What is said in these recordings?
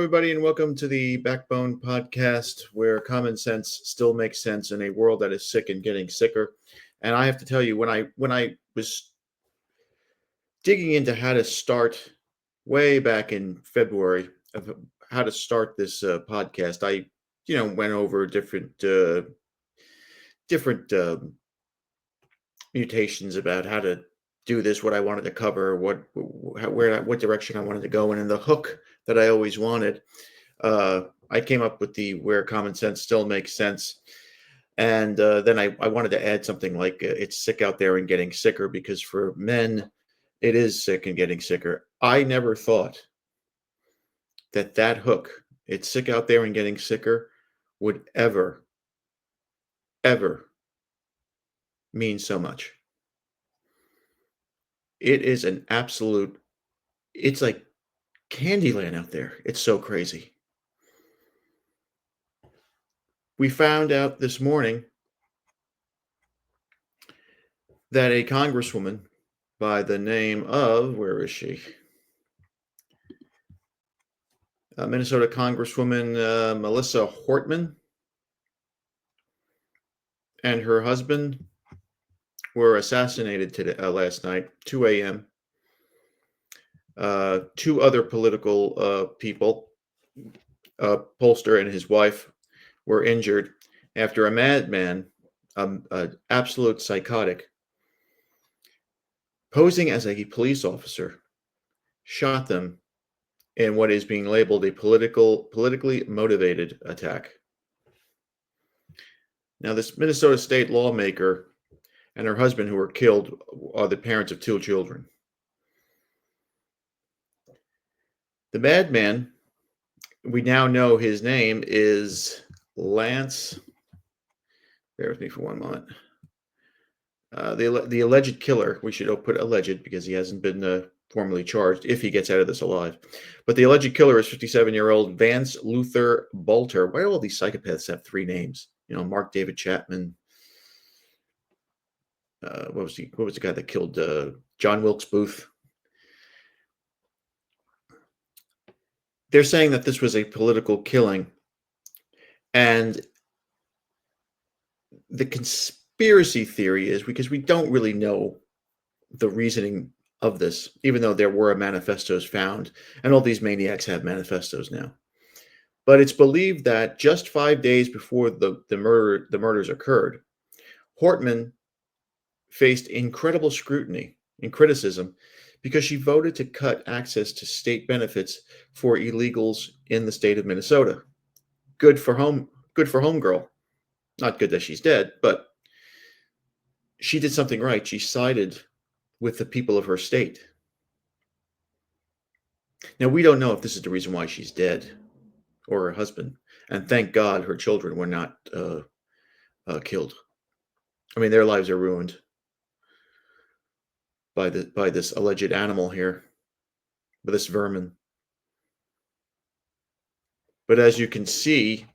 everybody, and welcome to the Backbone Podcast, where common sense still makes sense in a world that is sick and getting sicker. And I have to tell you, when I was digging into how to start way back in February of how to start this podcast, I went over different mutations about how to do this, what I wanted to cover, what direction I wanted to go, and the hook that I always wanted. I came up with the where common sense still makes sense. And then I wanted to add something like it's sick out there and getting sicker, because for men, it is sick and getting sicker. I never thought that hook, it's sick out there and getting sicker, would ever mean so much. It is it's like Candyland out there. It's so crazy. We found out this morning that a congresswoman by the name of, where is she? Minnesota Congresswoman Melissa Hortman and her husband were assassinated last night, 2 a.m. Two other political people, Polster and his wife, were injured after a madman, an absolute psychotic, posing as a police officer, shot them in what is being labeled a politically motivated attack. Now, this Minnesota state lawmaker and her husband, who were killed, are the parents of 2 children. The madman, we now know his name is Lance. Bear with me for one moment. The alleged killer, we should put alleged because he hasn't been formally charged if he gets out of this alive. But the alleged killer is 57-year-old Vance Luther Bolter. Why do all these psychopaths have 3 names? Mark David Chapman. What was the guy that killed John Wilkes Booth? They're saying that this was a political killing, and the conspiracy theory is, because we don't really know the reasoning of this, even though there were manifestos found, and all these maniacs have manifestos now. But it's believed that just 5 days before the murders occurred, Hortman faced incredible scrutiny and criticism because she voted to cut access to state benefits for illegals in the state of Minnesota. Good for homegirl. Not good that she's dead, but she did something right. She sided with the people of her state. Now, we don't know if this is the reason why she's dead, or her husband, and thank God her children were not killed. I mean, their lives are ruined by this alleged animal here, by this vermin. But as you can see,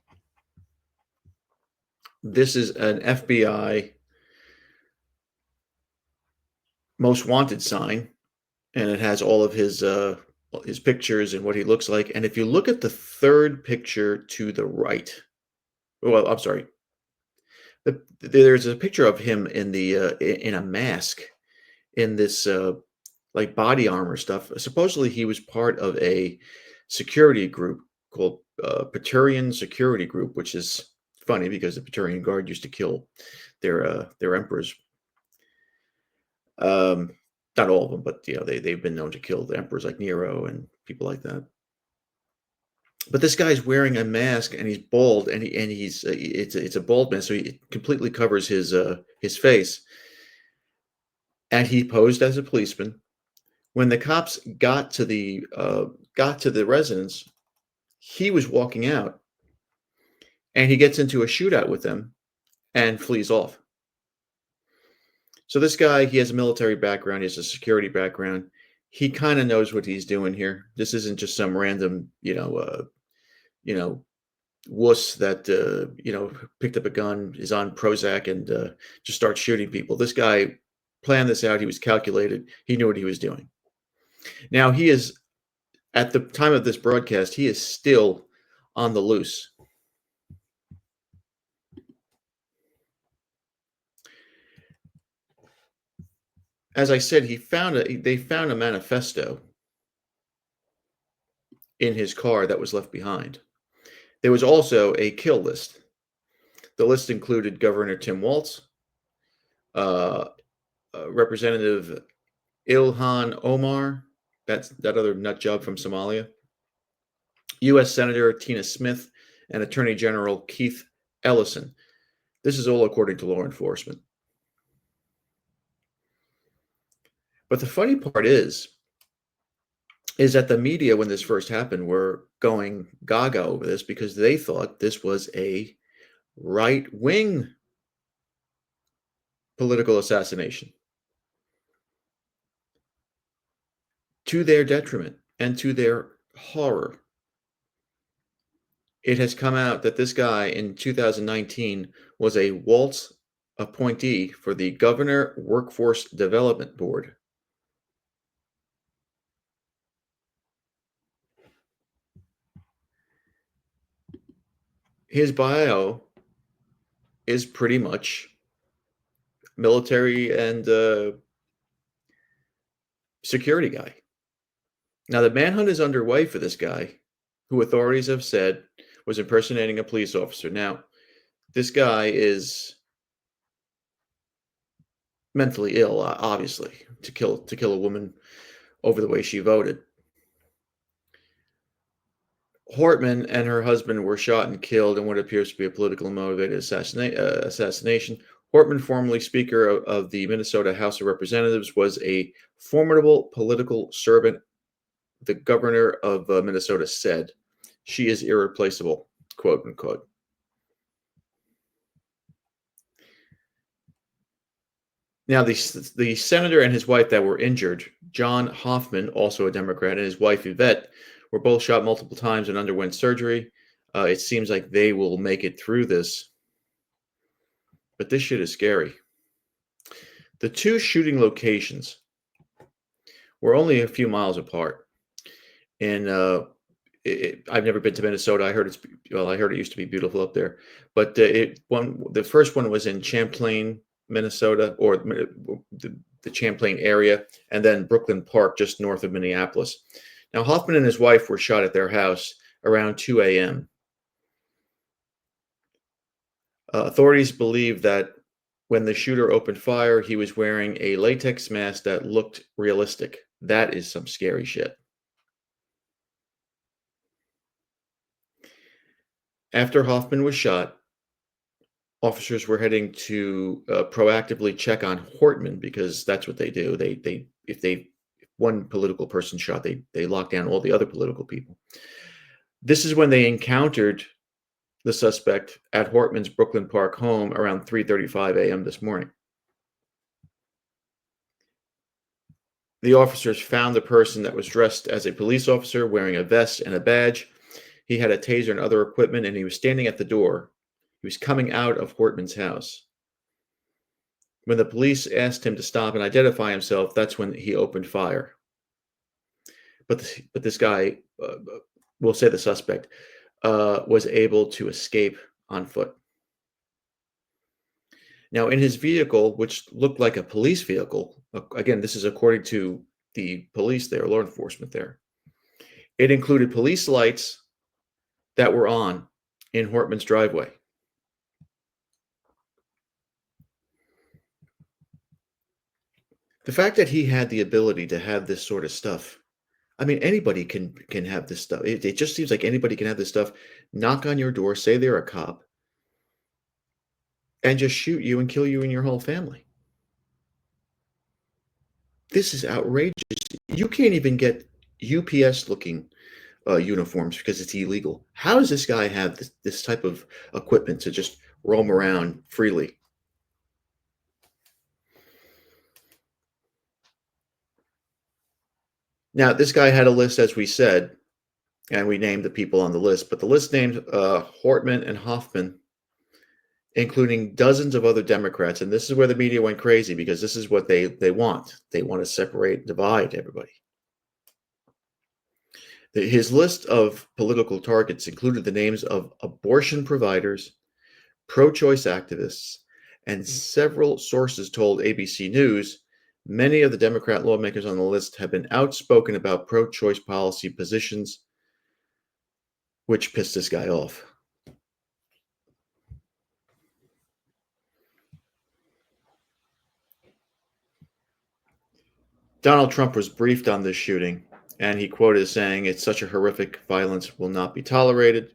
this is an FBI most wanted sign, and it has all of his pictures and what he looks like. And if you look at the third picture to the right, well, I'm sorry, there's a picture of him in a mask, in this like body armor stuff. Supposedly he was part of a security group called Praetorian Security Group, which is funny because the Praetorian Guard used to kill their emperors. Not all of them, but they've been known to kill the emperors, like Nero and people like that. But this guy's wearing a mask, and he's bald, and it's a bald man, so it completely covers his face. And he posed as a policeman. When the cops got to the residence, he was walking out, and he gets into a shootout with them and flees off. So this guy, he has a military background, he has a security background. He kind of knows what he's doing here. This isn't just some random, wuss that picked up a gun, is on Prozac, and just starts shooting people. This guy planned this out. He was calculated. He knew what he was doing. Now, he is At the time of this broadcast, he is still on the loose. As I said, they found a manifesto in his car that was left behind. There was also a kill list. The list included Governor Tim Walz, uh, Representative Ilhan Omar, that's that other nut job from Somalia, U.S. Senator Tina Smith, and Attorney General Keith Ellison. This is all according to law enforcement. But the funny part is that the media, when this first happened, were going gaga over this because they thought this was a right-wing political assassination, to their detriment and to their horror. It has come out that this guy in 2019 was a Waltz appointee for the Governor Workforce Development Board. His bio is pretty much military and security guy. Now, the manhunt is underway for this guy, who authorities have said was impersonating a police officer. Now, this guy is mentally ill, obviously, to kill a woman over the way she voted. Hortman and her husband were shot and killed in what appears to be a politically motivated assassination. Hortman, formerly Speaker of the Minnesota House of Representatives, was a formidable political servant, the governor of Minnesota said. She is irreplaceable, quote unquote. Now, the senator and his wife that were injured, John Hoffman, also a Democrat, and his wife Yvette, were both shot multiple times and underwent surgery. It seems like they will make it through this. But this shit is scary. The two shooting locations were only a few miles apart. And I've never been to Minnesota. I heard it used to be beautiful up there. But the first one was in Champlain, Minnesota, or the Champlain area, and then Brooklyn Park, just north of Minneapolis. Now, Hoffman and his wife were shot at their house around 2 a.m. Authorities believe that when the shooter opened fire, he was wearing a latex mask that looked realistic. That is some scary shit. After Hoffman was shot, officers were heading to proactively check on Hortman because that's what they do. If one political person shot, they lock down all the other political people. This is when they encountered the suspect at Hortman's Brooklyn Park home around 3:35 a.m. this morning. The officers found the person that was dressed as a police officer wearing a vest and a badge. He had a taser and other equipment, and he was standing at the door. He was coming out of Hortman's house. When the police asked him to stop and identify himself, that's when he opened fire. But this guy, we'll say the suspect, was able to escape on foot. Now, in his vehicle, which looked like a police vehicle, again, this is according to the police there, law enforcement there, it included police lights that were on in Hortman's driveway. The fact that he had the ability to have this sort of stuff, I mean, anybody can have this stuff. It just seems like anybody can have this stuff, knock on your door, say they're a cop, and just shoot you and kill you and your whole family. This is outrageous. You can't even get UPS-looking uniforms because it's illegal. How does this guy have this type of equipment to just roam around freely? Now, this guy had a list, as we said, and we named the people on the list, but the list named Hortman and Hoffman, including dozens of other Democrats. And this is where the media went crazy because this is what they want. They want to separate, divide everybody. His list of political targets included the names of abortion providers, pro-choice activists, and several sources told ABC News many of the Democrat lawmakers on the list have been outspoken about pro-choice policy positions, which pissed this guy off. Donald Trump was briefed on this shooting, and he quoted as saying, "It's such a horrific violence will not be tolerated."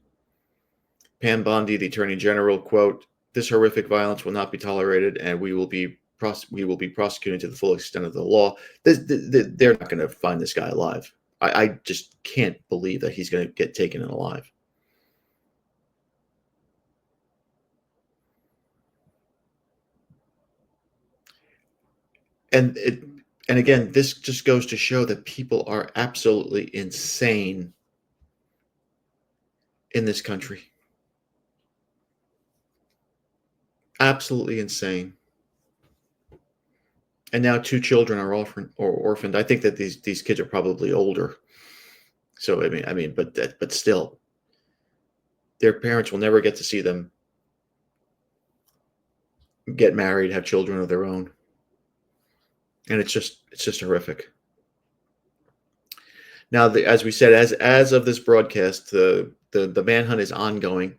Pam Bondi, the Attorney General, quote, "This horrific violence will not be tolerated, and we will be prosecuting to the full extent of the law." They're not going to find this guy alive. I just can't believe that he's going to get taken in alive. And again, this just goes to show that people are absolutely insane in this country. Absolutely insane. And now 2 children are orphaned. I think that these kids are probably older. So but still, their parents will never get to see them get married, have children of their own, and it's just horrific. Now, as we said, as of this broadcast, the manhunt is ongoing,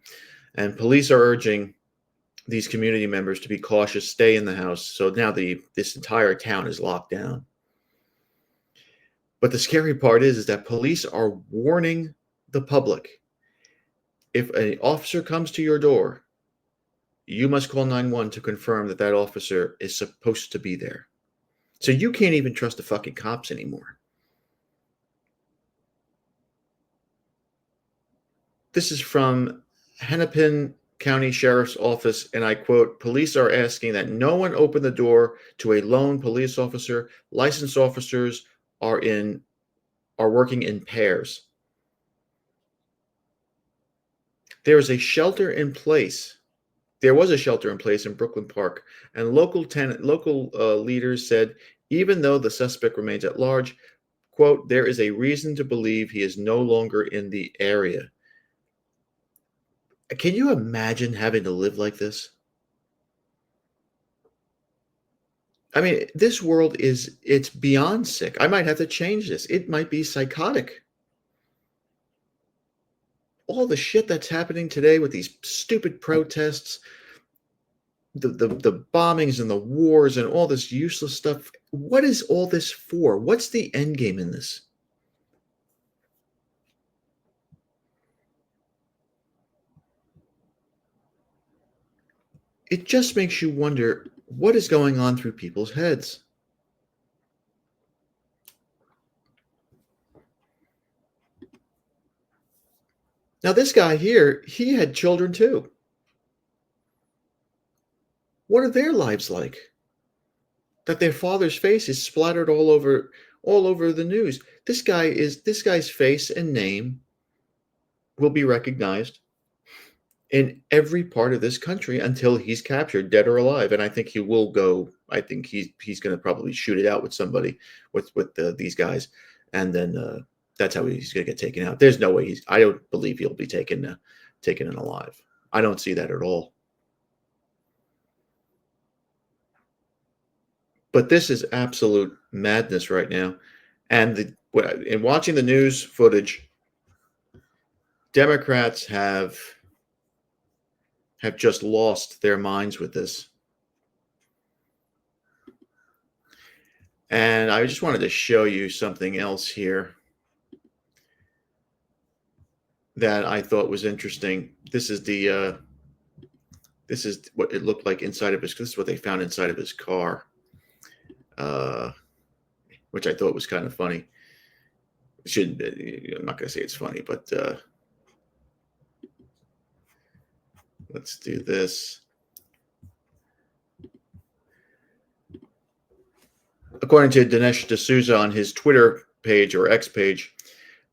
and police are urging these community members to be cautious, stay in the house. So now this entire town is locked down. But the scary part is that police are warning the public: if an officer comes to your door, you must call 911 to confirm that that officer is supposed to be there. So you can't even trust the fucking cops anymore. This is from Hennepin County Sheriff's Office, and I quote, "Police are asking that no one open the door to a lone police officer. Licensed officers are working in pairs." There is a shelter in place. There was a shelter in place in Brooklyn Park, and local leaders said even though the suspect remains at large, quote, "there is a reason to believe he is no longer in the area." Can you imagine having to live like this? I mean, this world it's beyond sick. I might have to change this. It might be psychotic. All the shit that's happening today with these stupid protests, the bombings and the wars and all this useless stuff. What is all this for? What's the end game in this? It just makes you wonder what is going on through people's heads. Now, this guy here, he had children too. What are their lives like? That their father's face is splattered all over the news. This guy's face and name will be recognized in every part of this country until he's captured, dead or alive. And I think he will go. I think he's going to probably shoot it out with somebody with these guys, and then that's how he's going to get taken out. There's no way I don't believe he'll be taken in alive. I don't see that at all. But this is absolute madness right now, and in watching the news footage, Democrats have just lost their minds with this. And I just wanted to show you something else here that I thought was interesting. This is what it looked like inside of his. This is what they found inside of his car, which I thought was kind of funny. I'm not going to say it's funny, but let's do this. According to Dinesh D'Souza on his Twitter page or X page,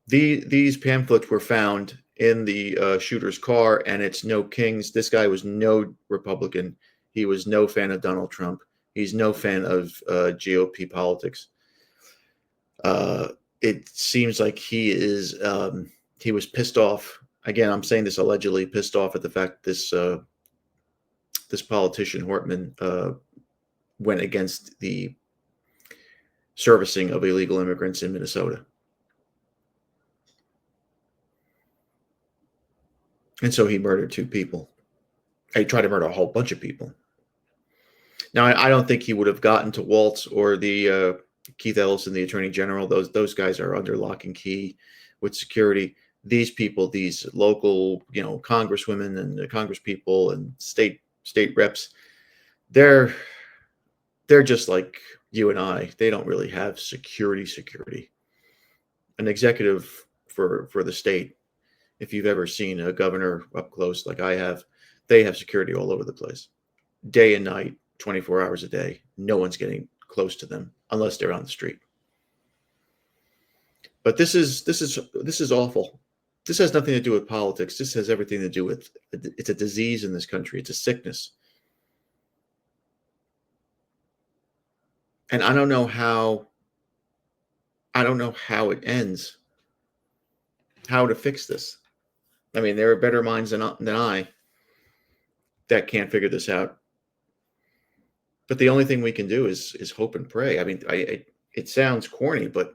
these pamphlets were found in the shooter's car, and it's no Kings. This guy was no Republican. He was no fan of Donald Trump. He's no fan of GOP politics. it seems like he was pissed off. Again, I'm saying this allegedly pissed off at the fact this politician Hortman went against the servicing of illegal immigrants in Minnesota. And so he murdered 2 people. He tried to murder a whole bunch of people. Now, I don't think he would have gotten to Waltz or the Keith Ellison, the Attorney General. Those guys are under lock and key with security. These people, these local, congresswomen and congresspeople and state reps, they're just like you and I. They don't really have security. An executive for the state, if you've ever seen a governor up close like I have, they have security all over the place, day and night, 24 hours a day. No one's getting close to them unless they're on the street. But this is awful. This has nothing to do with politics. This has everything to do with, it's a disease in this country. It's a sickness. And I don't know how it ends, how to fix this. I mean, there are better minds than I that can't figure this out. But the only thing we can do is hope and pray. I mean, it sounds corny, but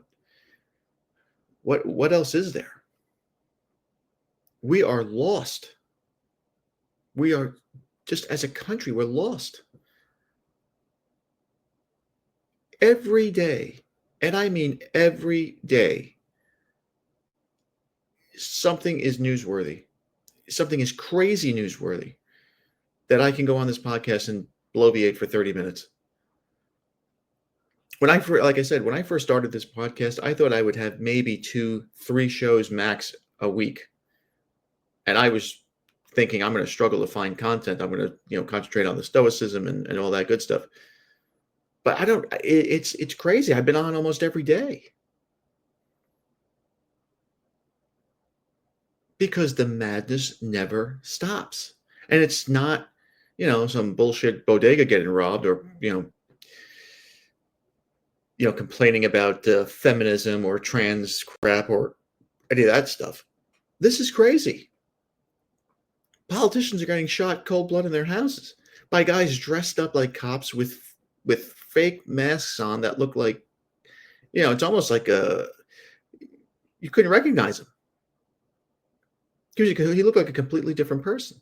what else is there? We are lost. We are, just as a country, we're lost. Every day, and I mean every day, something is newsworthy. Something is crazy newsworthy that I can go on this podcast and bloviate for 30 minutes. Like I said, when I first started this podcast, I thought I would have maybe 2-3 shows max a week. And I was thinking I'm going to struggle to find content. I'm going to, concentrate on the stoicism and all that good stuff. But it's crazy. I've been on almost every day. Because the madness never stops. And it's not, some bullshit bodega getting robbed or, complaining about feminism or trans crap or any of that stuff. This is crazy. Politicians are getting shot cold blood in their houses by guys dressed up like cops with fake masks on that look like, it's almost like you couldn't recognize him. Because he looked like a completely different person.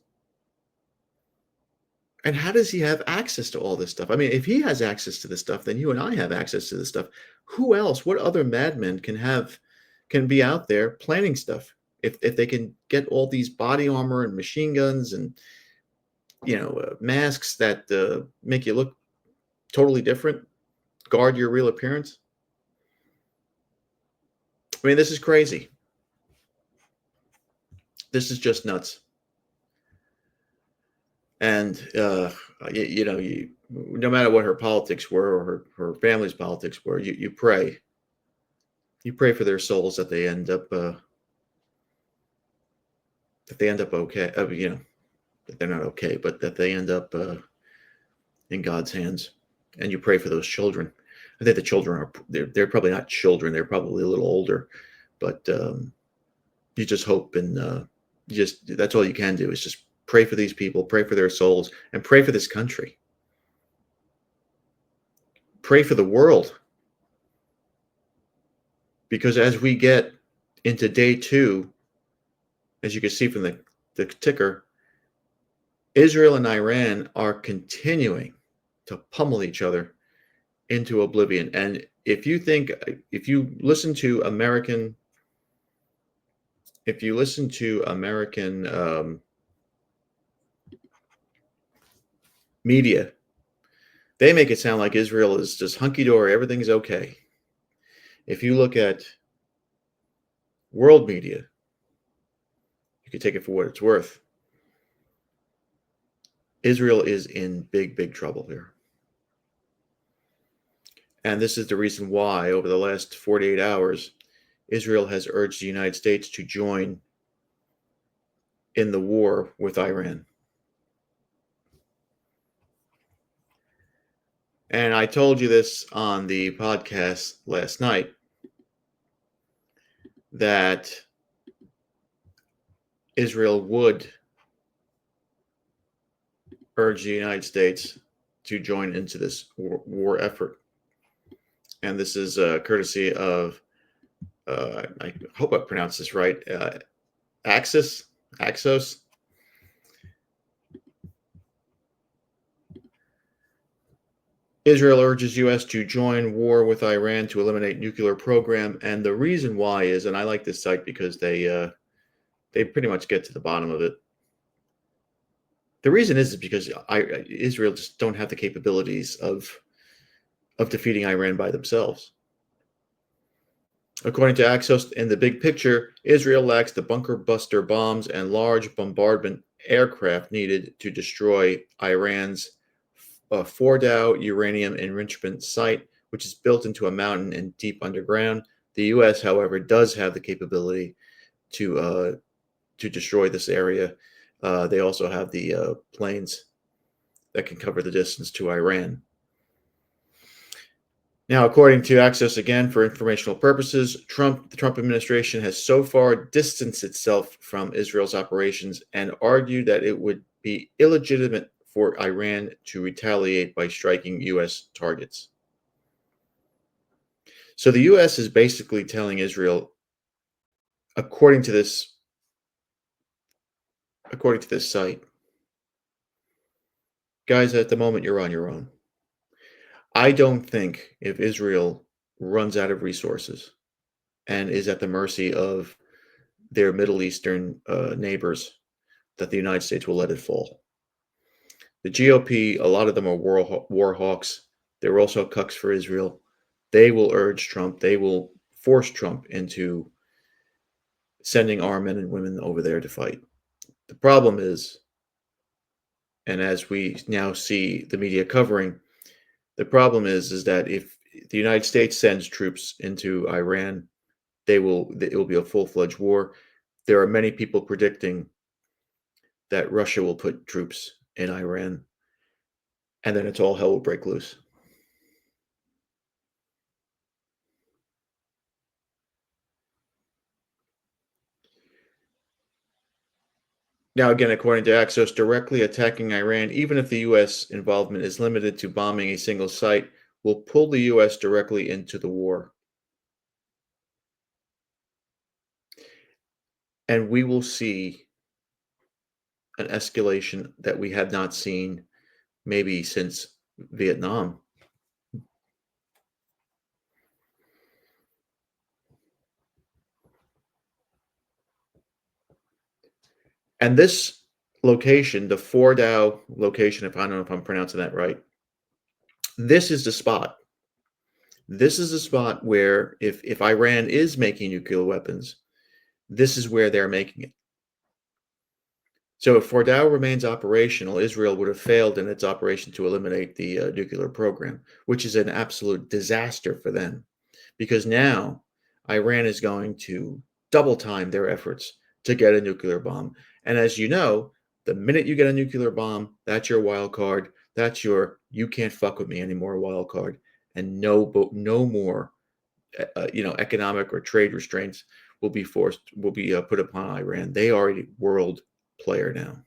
And how does he have access to all this stuff? I mean, if he has access to this stuff, then you and I have access to this stuff. Who else? What other madmen can be out there planning stuff? If they can get all these body armor and machine guns and masks that make you look totally different, guard your real appearance. I mean, this is crazy. This is just nuts. And no matter what her politics were or her family's politics were, you pray. You pray for their souls that they end up okay. That they're not okay, but that they end up in God's hands. And you pray for those children. I think the children they're probably not children. They're probably a little older, but you just hope and that's all you can do is just pray for these people, pray for their souls, and pray for this country. Pray for the world. Because as we get into day 2, as you can see from the ticker, Israel and Iran are continuing to pummel each other into oblivion. And if you listen to American media, they make it sound like Israel is just hunky-dory, everything's okay. If you look at world media, you can take it for what it's worth. Israel is in big, big trouble here. And this is the reason why, over the last 48 hours, Israel has urged the United States to join in the war with Iran. And I told you this on the podcast last night. that Israel would urge the United States to join into this war effort. And this is courtesy of, I hope I pronounced this right, Axos. Israel urges U.S. to join war with Iran to eliminate nuclear program, and the reason why is, and I like this site because they pretty much get to the bottom of it. The reason is because Israel just don't have the capabilities of defeating Iran by themselves. According to Axios, in the big picture, Israel lacks the bunker buster bombs and large bombardment aircraft needed to destroy Iran's Fordow uranium enrichment site, which is built into a mountain and deep underground. The U.S., however, does have the capability to destroy this area. They also have the planes that can cover the distance to Iran. Now, according to Axios, again, for informational purposes, the Trump administration has so far distanced itself from Israel's operations and argued that it would be illegitimate for Iran to retaliate by striking U.S. targets. So the U.S. is basically telling Israel, according to this site, guys, at the moment you're on your own. I don't think if Israel runs out of resources and is at the mercy of their Middle Eastern neighbors, that the United States will let it fall. The GOP, a lot of them are war hawks. They're also cucks for Israel. They will urge Trump. They will force Trump into sending our men and women over there to fight. The problem is, and as we now see the media covering, the problem is that if the United States sends troops into Iran, it will be a full-fledged war. There are many people predicting that Russia will put troops in Iran, and then it's all hell will break loose. Now, again, according to Axios, directly attacking Iran, even if the U.S. involvement is limited to bombing a single site, will pull the U.S. directly into the war. And we will see an escalation that we have not seen maybe since Vietnam. And this location, the Fordow location, if I don't know if I'm pronouncing that right, this is the spot. This is the spot where if Iran is making nuclear weapons, this is where they're making it. So if Fordow remains operational, Israel would have failed in its operation to eliminate the nuclear program, which is an absolute disaster for them, because now Iran is going to double time their efforts to get a nuclear bomb. And as you know, the minute you get a nuclear bomb, that's your wild card. That's your "you can't fuck with me anymore" wild card, and no more economic or trade restraints will be put upon Iran. They are a world player now.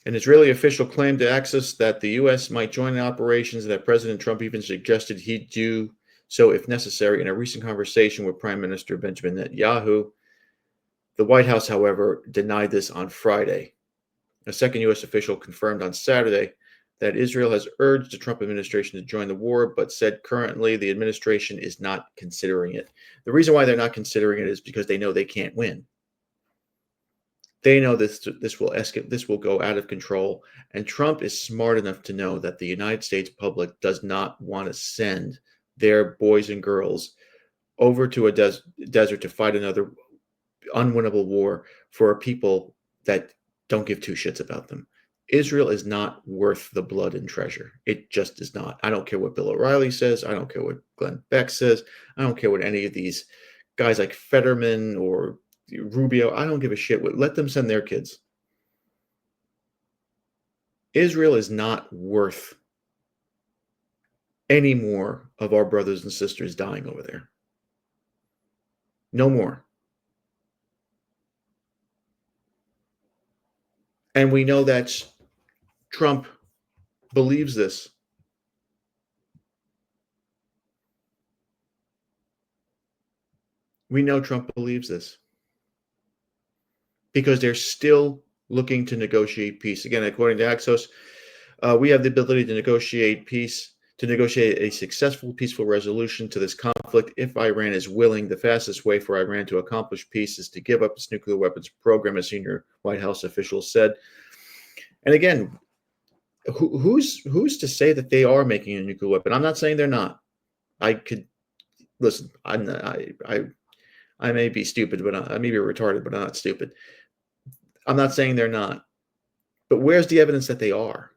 An Israeli official claimed to Axios that the U.S. might join the operations, and that President Trump even suggested he'd do so if necessary in a recent conversation with Prime Minister Benjamin Netanyahu. The White House, however, denied this on Friday. A second U.S. official confirmed on Saturday that Israel has urged the Trump administration to join the war, but said currently the administration is not considering it. The reason why they're not considering it is because they know they can't win. They know this will escalate, this will go out of control, and Trump is smart enough to know that the United States public does not want to send their boys and girls over to a desert to fight another unwinnable war for a people that don't give two shits about them. Israel is not worth the blood and treasure. It just is not. I don't care what Bill O'Reilly says. I don't care what Glenn Beck says. I don't care what any of these guys like Fetterman or Rubio. I don't give a shit. Let them send their kids. Israel is not worth any more of our brothers and sisters dying over there. No more. And we know that Trump believes this. We know Trump believes this because they're still looking to negotiate peace. Again, according to Axios, we have the ability to negotiate peace, to negotiate a successful, peaceful resolution to this conflict if Iran is willing. The fastest way for Iran to accomplish peace is to give up its nuclear weapons program, a senior White House official said. And again, who's to say that they are making a nuclear weapon? I'm not saying they're not. I could listen. I may be stupid, but I may be retarded, but I'm not stupid. I'm not saying they're not. But where's the evidence that they are?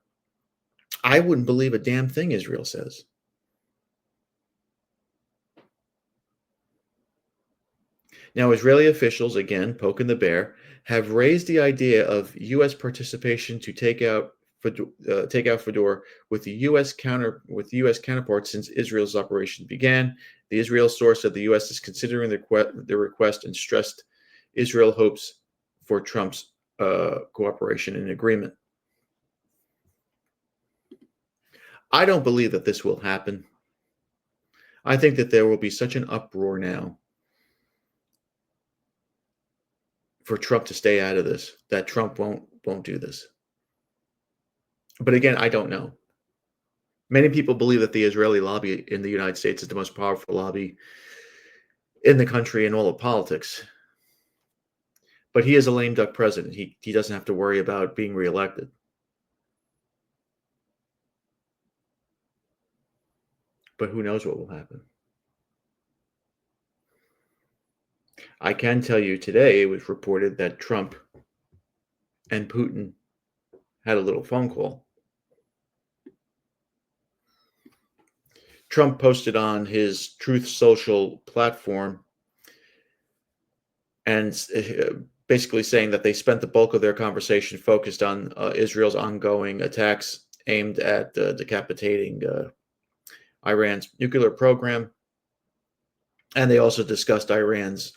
I wouldn't believe a damn thing Israel says. Now, Israeli officials, again, poking the bear, have raised the idea of U.S. participation to take out Fedor with the U.S. counterpart since Israel's operation began. The Israel source said the U.S. is considering the request and stressed Israel hopes for Trump's cooperation and agreement. I don't believe that this will happen. I think that there will be such an uproar now for Trump to stay out of this that Trump won't do this. But again, I don't know. Many people believe that the Israeli lobby in the United States is the most powerful lobby in the country in all of politics. But he is a lame duck president. He doesn't have to worry about being reelected. But who knows what will happen? I can tell you today it was reported that Trump and Putin had a little phone call. Trump posted on his Truth Social platform and basically saying that they spent the bulk of their conversation focused on Israel's ongoing attacks aimed at decapitating Iran's nuclear program. And they also discussed Iran's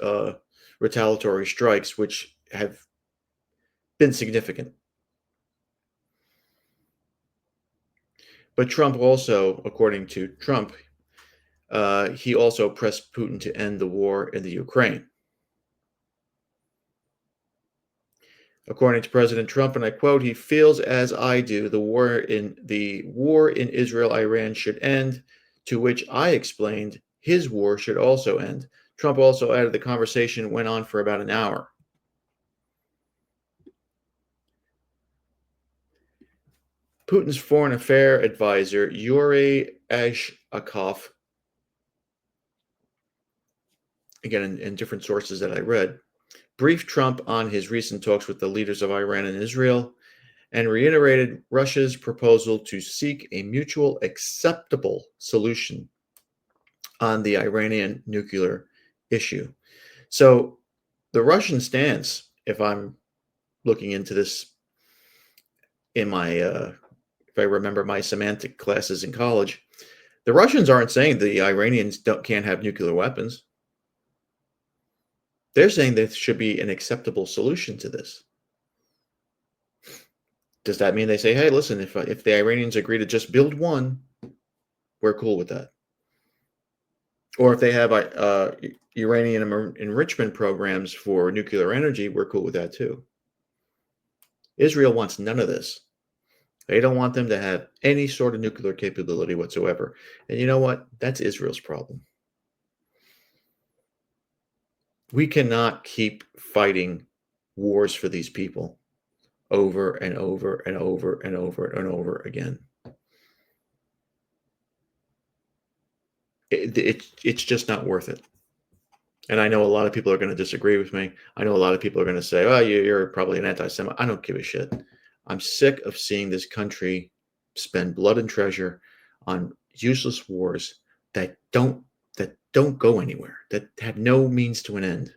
retaliatory strikes, which have been significant. But Trump also, according to Trump, he also pressed Putin to end the war in the Ukraine. According to President Trump, and I quote, he feels as I do the war in Israel-Iran should end, to which I explained his war should also end. Trump also added the conversation went on for about an hour. Putin's foreign affairs advisor, Yuri Ashakov, again in different sources that I read, briefed Trump on his recent talks with the leaders of Iran and Israel and reiterated Russia's proposal to seek a mutual acceptable solution on the Iranian nuclear issue. So the Russian stance, if I'm looking into this in my, if I remember my semantic classes in college, the Russians aren't saying the Iranians can't have nuclear weapons. They're saying there should be an acceptable solution to this. Does that mean they say, hey, listen, if the Iranians agree to just build one, we're cool with that? Or if they have uranium enrichment programs for nuclear energy, we're cool with that too. Israel wants none of this. They don't want them to have any sort of nuclear capability whatsoever. And you know what? That's Israel's problem. We cannot keep fighting wars for these people over and over and over and over and over again. It's just not worth it. And I know a lot of people are going to disagree with me. I know a lot of people are going to say, oh, you're probably an anti-Semite. I don't give a shit. I'm sick of seeing this country spend blood and treasure on useless wars that don't go anywhere, that have no means to an end.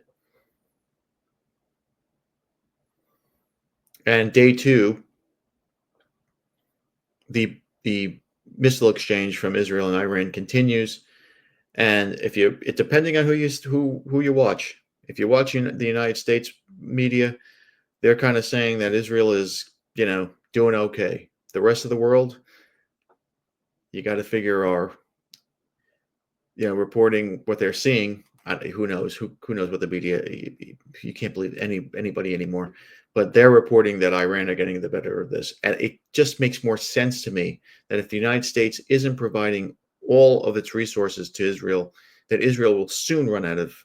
And day two, the missile exchange from Israel and Iran continues. And if you, it depending on who you watch. If you're watching the United States media, they're kind of saying that Israel is, doing okay. The rest of the world, you got to figure are, reporting what they're seeing. Who knows? Who knows what the media? You can't believe anybody anymore. But they're reporting that Iran are getting the better of this, and it just makes more sense to me that if the United States isn't providing all of its resources to Israel, that Israel will soon run out of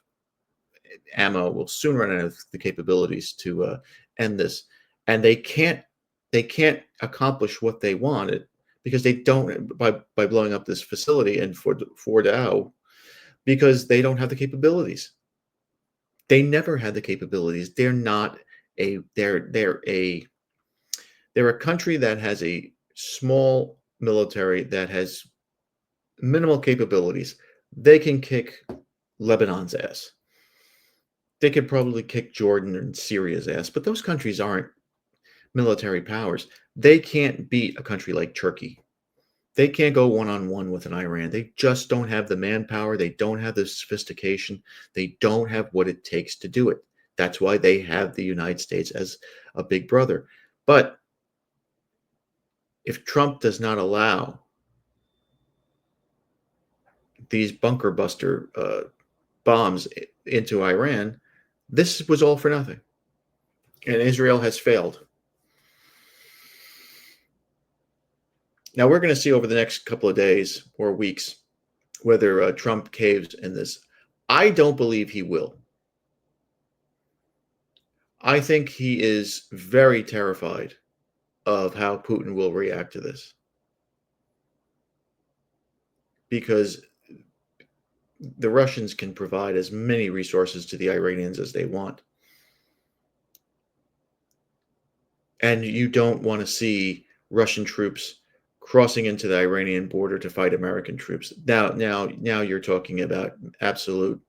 ammo, will soon run out of the capabilities to end this, and they can't accomplish what they wanted because they don't by blowing up this facility in Fordau because they don't have the capabilities. They never had the capabilities. They're not a they're a country that has a small military that has minimal capabilities. They can kick Lebanon's ass. They could probably kick Jordan and Syria's ass, but those countries aren't military powers. They can't beat a country like Turkey. They can't go one-on-one with an Iran. They just don't have the manpower. They don't have the sophistication. They don't have what it takes to do it. That's why they have the United States as a big brother. But if Trump does not allow these bunker buster bombs into Iran, this was all for nothing. And Israel has failed. Now, we're going to see over the next couple of days or weeks whether Trump caves in this. I don't believe he will. I think he is very terrified of how Putin will react to this because the Russians can provide as many resources to the Iranians as they want. And you don't want to see Russian troops crossing into the Iranian border to fight American troops. Now you're talking about absolute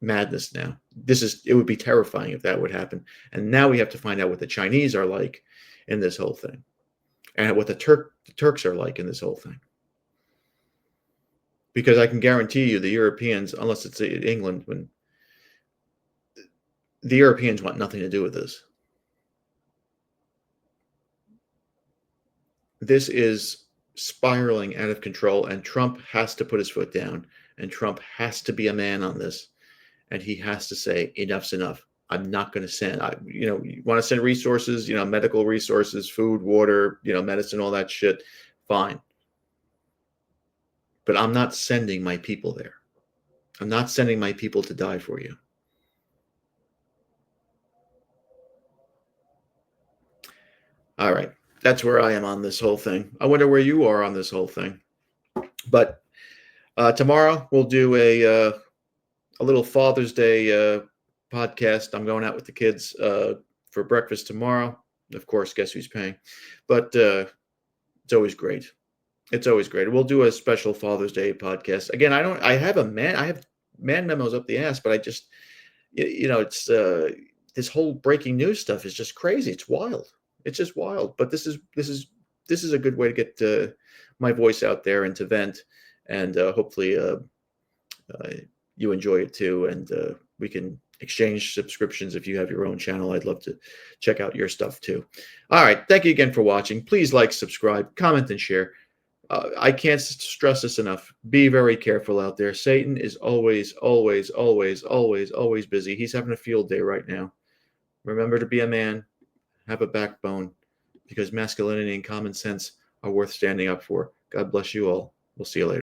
madness. Now it would be terrifying if that would happen. And now we have to find out what the Chinese are like in this whole thing, and what the Turks are like in this whole thing. Because I can guarantee you, the Europeans, unless it's England, when the Europeans want nothing to do with this. This is spiraling out of control, and Trump has to put his foot down, and Trump has to be a man on this, and he has to say enough's enough. I'm not going to send. You want to send resources, medical resources, food, water, medicine, all that shit. Fine, but I'm not sending my people there. I'm not sending my people to die for you. All right, that's where I am on this whole thing. I wonder where you are on this whole thing. But tomorrow we'll do a little Father's Day podcast. I'm going out with the kids for breakfast tomorrow. Of course, guess who's paying? But it's always great. It's always great. We'll do a special Father's Day podcast. Again, I have man memos up the ass, but I just, it's this whole breaking news stuff is just crazy. It's wild. It's just wild. But this is a good way to get my voice out there and to vent, and hopefully you enjoy it too. And we can exchange subscriptions. If you have your own channel, I'd love to check out your stuff too. All right. Thank you again for watching. Please like, subscribe, comment, and share. I can't stress this enough. Be very careful out there. Satan is always, always, always, always, always busy. He's having a field day right now. Remember to be a man, have a backbone, because masculinity and common sense are worth standing up for. God bless you all. We'll see you later.